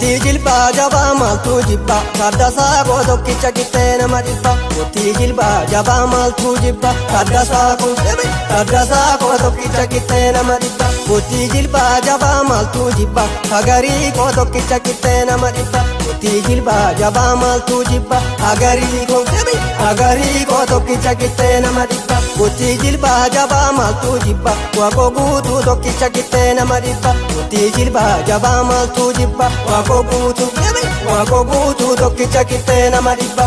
Mootii jilbaa jabaa maaltu jibba Taaddasaa koo tokkicha qixxee nama dhibba. Mootii jilbaa jabaa maaltu jibba Taaddasaa koo tokkicha qixxee nama dhibba. Mootii jilbaa jabaa maaltu jibba Hagarii koo tokkicha qixxee nama dhibba. Mootii jilbaa jabaa maaltu jibba Hagarii koo tokkicha qixxee nama dhibba. Mootii jilbaa jabaa maaltu jibba Waaqoo guutuu tokkicha qixxee nama dhibba. Mootii jilbaa jabaa maaltu jibba Waaqoo guutuu tokkicha qixxee nama dhibba.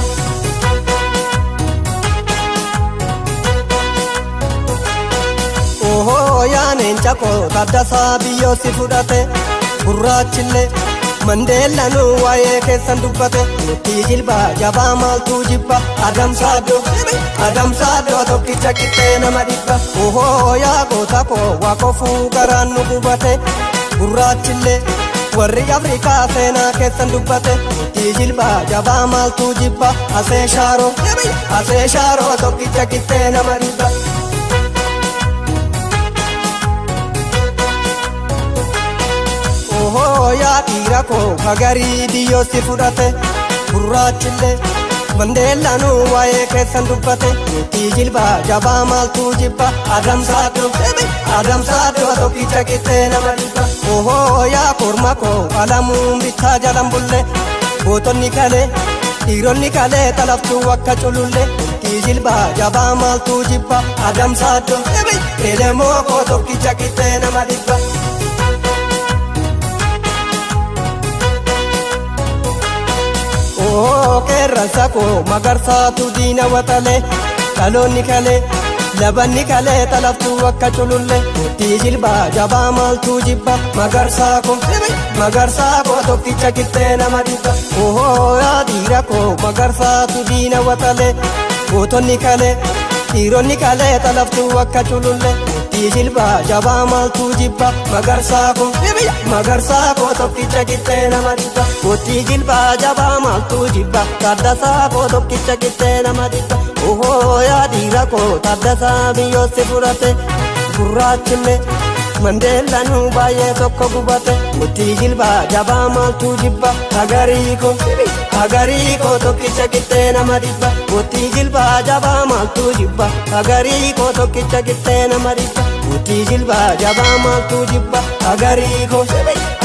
Ohoo yaaneen cakoo Taaddasaa biyyoo si fudhate gurraachillee Mandeellanuu waa'ee keessan dubbate. Mootii jilbaa jabaa maaltu jibba Adamsaadoo tokkicha qixxee nama dhibba. Ohoo yaa goota koo waaqofuu garaan nu gubate gurraachillee warri Afrikaa seenaa keessan dubbate. Mootii jilbaa jabaa maaltu jibba Aseeshaaroo tokkicha qixxee nama dhibba. Ohoo yaa dhiira koo Hagarii biyyoo si fudhate gurraachillee Mandeellanuu waa'ee keessan dubbate. Mootii jilbaa jabaa maaltu jibba Adamsaadoo tokkicha qixxee nama dhibba. Ohoo yaa korma koo Alamuun bittaa jalan bulle gootonni kalee dhiironni kalee talaftuu akka culullee. Mootii jilbaa jabaa maaltu jibba Adamsaadoo Elemoo koo tokkicha qixxee nama dhibba. Ohoo qeerransa koo Magarsaatu diina watale dhaloonni kalee labanni kalee talaftuu akka culullee. Mootii jilbaa jabaa maaltu jibba Magarsaa koo tokkicha qixxee nama dhibba. Ohoo yaa dhiira koo Magarsaatu diina watale gootonni kalee dhiironni kalee talaftuu akka culullee. Mootii jilbaa jabaa maaltu jibba Magarsaa koo tokkicha qixxee nama dhibba. Mootii jilbaa jabaa maaltu jibba Taaddasaa koo tokkicha qixxee nama dhibba. Ohoo yaa dhiira koo Taaddasaa biyyoo si fudhate gurraachillee Mandeellanuu baay'ee tokko gubate. Mootii jilbaa jabaa maaltu jibba Hagarii koo tokkicha qixxee nama dhibba. Mootii jilbaa jabaa maaltu jibba Hagarii koo tokkicha qixxee nama dhibba. Mootii jilbaa jabaa maaltu jibba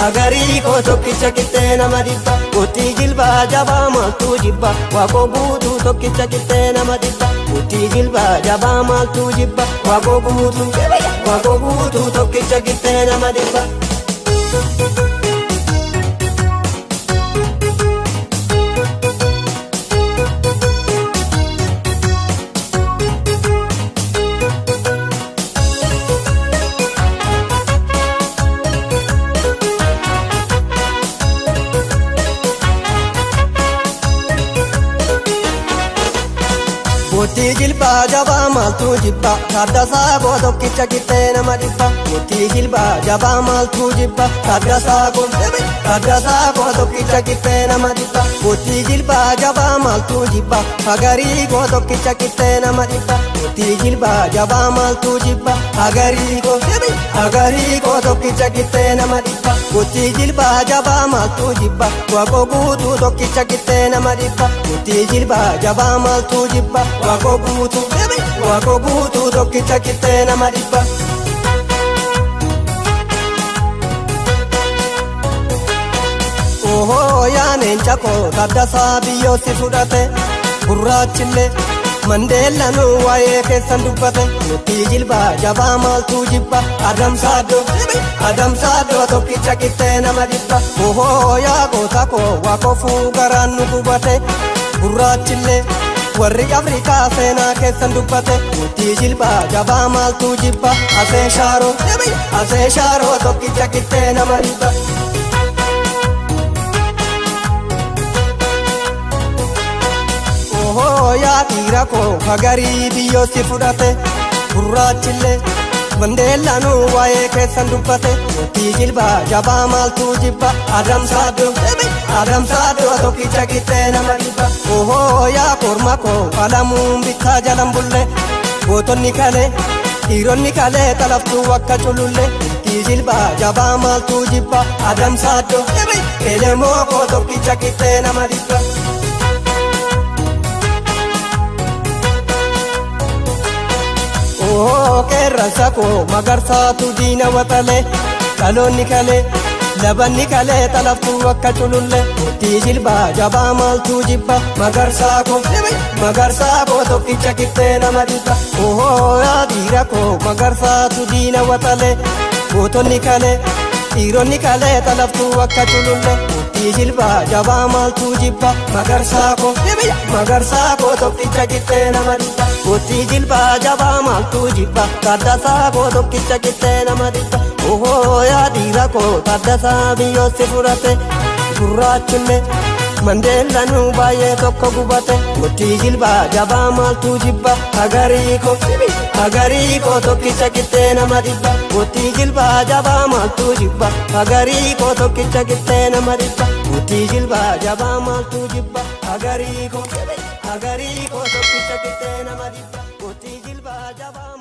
Hagarii koo tokkicha qixxee nama dhibba. Mootii jilbaa jabaa maaltu jibba Waaqoo guutuu tokkicha qixxee nama dhibba. Mootii jilbaa jabaa maaltu jibba Waaqoo guutuu tokkicha qixxee nama dhibba. Mootii jilbaa jabaa maaltu jibba Taaddasaa koo tokkicha qixxee nama dhibba. Mootii jilbaa jabaa maaltu jibba Taaddasaa koo tokkicha qixxee nama dhibba. Mootii jilbaa jabaa maaltu jibba Hagarii koo tokkicha qixxee nama dhibba. Mootii jilbaa jabaa maaltu jibba Hagarii koo tokkicha qixxee nama dhibba. Mootii jilbaa jabaa maaltu jibba Waaqoo guutuu tokkicha qixxee nama dhibba. Mootii jilbaa jabaa maaltu jibba Waaqoo guutuu tokkicha qixxee nama dhibba. Ohoo yaaneen cakoo Taaddasaa biyyoo si fudhate gurraachillee Mandeellanuu waa'ee keessan dubbate. Mootii jilbaa jabaa maaltu jibba Adamsaadoo tokkicha qixxee nama dhibba. Ohoo yaa goota koo waaqofuu garaan nu gubate gurraachillee warri Afrikaa seenaa keessan dubbate. Mootii jilbaa jabaa maaltu jibba Aseeshaaroo tokkicha qixxee nama dhibba. Ohoo yaa dhiira koo Hagarii biyyoo si fudhate gurraachillee Mandeellanuu waa'ee keessan dubbate. Mootii jilbaa jabaa maaltu jibba Adamsaadoo tokkicha qixxee nama dhibba. Ohoo yaa korma koo Alamuun bittaa jalan bulle gootonni kalee dhiironni kalee talaftuu akka culullee murtii jilbaa jabaa maaltu jibba adamsaaddo elemoo koo tokkicha qixxee nama dhibba. Qeerransa koo magarsaatu diina waxalee dhaloonni kalee labanni kalee talaftuu akka culullee murtii jilbaa jabaa maaltu jibba magarsaa koo tokkicha qixxee nama dhibba. Yaa dhiira koo magarsaatu diina waxalee gootonni kalee dhiironni kalee talaftuu akka culullee murtii jilbaa jabaa maaltu jibba magarsaa koo tokkicha qixxee nama dhibba. Murtii jilbaa jabaa maaltu jibba Taaddasaa koo tokkicha qixxee nama dhibba. Yaa dhiira koo Taaddasaa biyyootti fudhate gurraachullee Mandeellanuu baay'ee tokko gubate. Murtii jilbaa jabaa maaltu jibba hagarii koo tokkicha qixxee nama dhibba. Murtii jilbaa jabaa maaltu jibba hagarii koo tokkicha qixxee nama dhibba. Murtii jilbaa jabaa maaltu jibba hagarii koo tokkicha qixxee nama dhibba. Murtii jilbaa jabaa